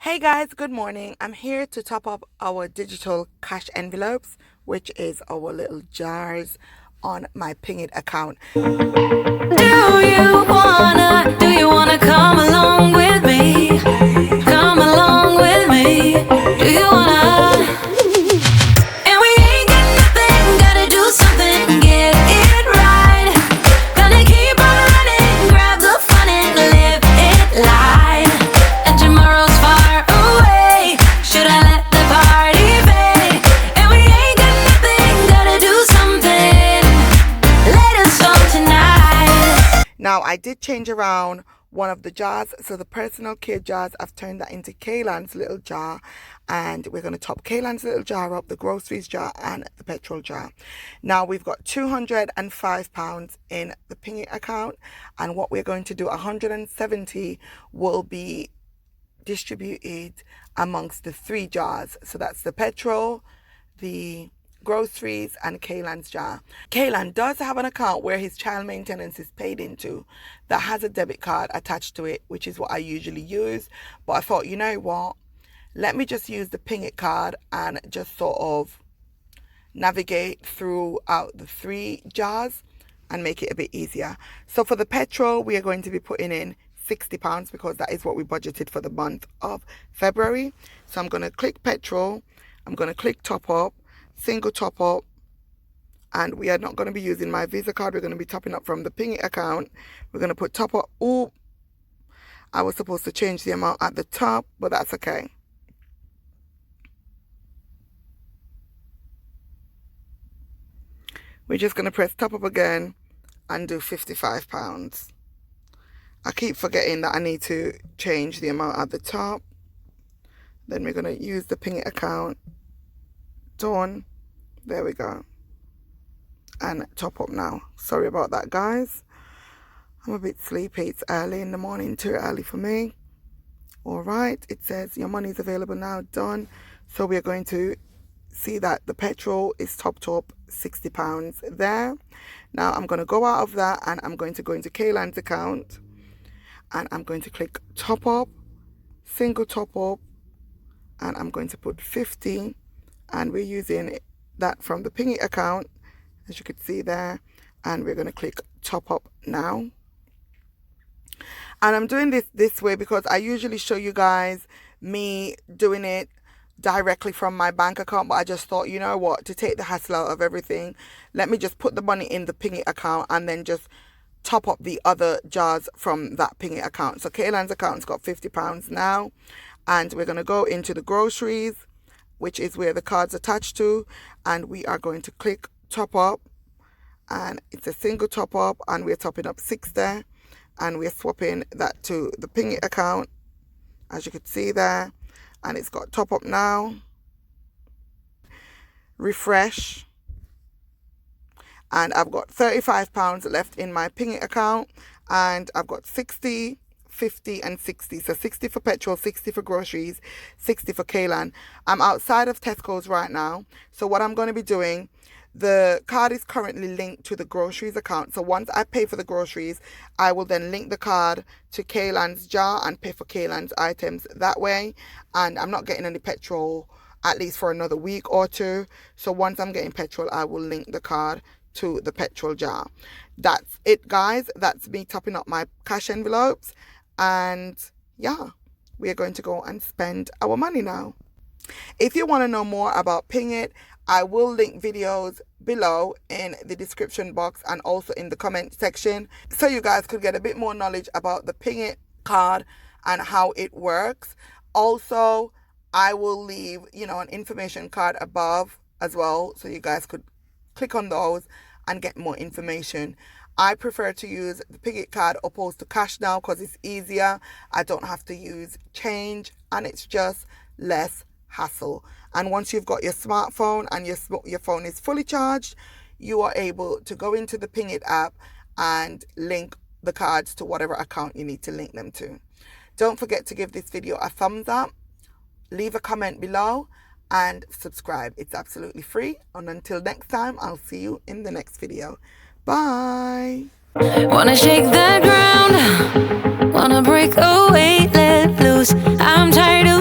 Hey guys, good morning. I'm here to top up our digital cash envelopes, which is our little jars on my Pingit account. Do you wanna come along with me? Come along with me. Do you wanna? And we ain't got nothing, gotta do something, get it right. Gonna keep on running, grab the fun and live it live. And tomorrow's far away, should I let the party fade? And we ain't got nothing, gotta do something, let us on tonight. Now, I did change around one of the jars. So the personal care jars, I've turned that into Kaylan's little jar. And we're going to top Kaylan's little jar up, the groceries jar and the petrol jar. Now, we've got £205 in the Pingit account. And what we're going to do, 170 will be distributed amongst the three jars. So that's the petrol, the groceries and Kaylan's jar. Kaylan does have an account where his child maintenance is paid into that has a debit card attached to it, which is what I usually use. But I thought, you know what? Let me just use the Pingit card and just sort of navigate throughout the three jars and make it a bit easier. So for the petrol, we are going to be putting in £60 because that is what we budgeted for the month of February. So I'm going to click petrol. I'm going to click top up, single top up, and we are not going to be using my Visa card. We're going to be topping up from the Pingit account. We're going to put top up. Oh, I was supposed to change the amount at the top, but that's okay. We're just going to press top up again and do £55. I keep forgetting that I need to change the amount at the top. Then we're going to use the Pingit account. Done. There we go. And top up now. Sorry about that, guys. I'm a bit sleepy. It's early in the morning, too early for me. All right. It says your money is available now. Done. So we're going to see that the petrol is topped up £60 there. Now I'm going to go out of that and I'm going to go into Kaylan's account and I'm going to click top up, single top up, and I'm going to put 50, and we're using that from the Pingit account, as you can see there, and we're going to click top up now. And I'm doing this way because I usually show you guys me doing it directly from my bank account, but I just thought, you know what, to take the hassle out of everything, let me just put the money in the Pingit account and then just top up the other jars from that Pingit account. So Kaylan's account's got £50 now, and we're going to go into the groceries, which is where the card's attached to, and we are going to click top up, and it's a single top up, and we're topping up 60, and we're swapping that to the Pingit account, as you can see there, and it's got top up now. Refresh, and I've got £35 left in my Pingit account, and I've got 60, 50 and 60. So 60 for petrol, 60 for groceries, 60 for Kaylan. I'm outside of Tesco's right now. So what I'm going to be doing, the card is currently linked to the groceries account. So once I pay for the groceries, I will then link the card to Kaylan's jar and pay for Kaylan's items that way. And I'm not getting any petrol at least for another week or two. So once I'm getting petrol, I will link the card to the petrol jar. That's it, guys. That's me topping up my cash envelopes. And yeah, we are going to go and spend our money now. If you want to know more about Pingit, I will link videos below in the description box and also in the comment section, so you guys could get a bit more knowledge about the Pingit card and how it works. Also, I will leave, an information card above as well, so you guys could click on those and get more information. I prefer to use the Pingit card opposed to cash now because it's easier. I don't have to use change and it's just less hassle. And once you've got your smartphone and your phone is fully charged, you are able to go into the Pingit app and link the cards to whatever account you need to link them to. Don't forget to give this video a thumbs up, leave a comment below, and subscribe. It's absolutely free. And until next time, I'll see you in the next video. Bye. Wanna shake the ground, wanna break away, let loose. I'm tired of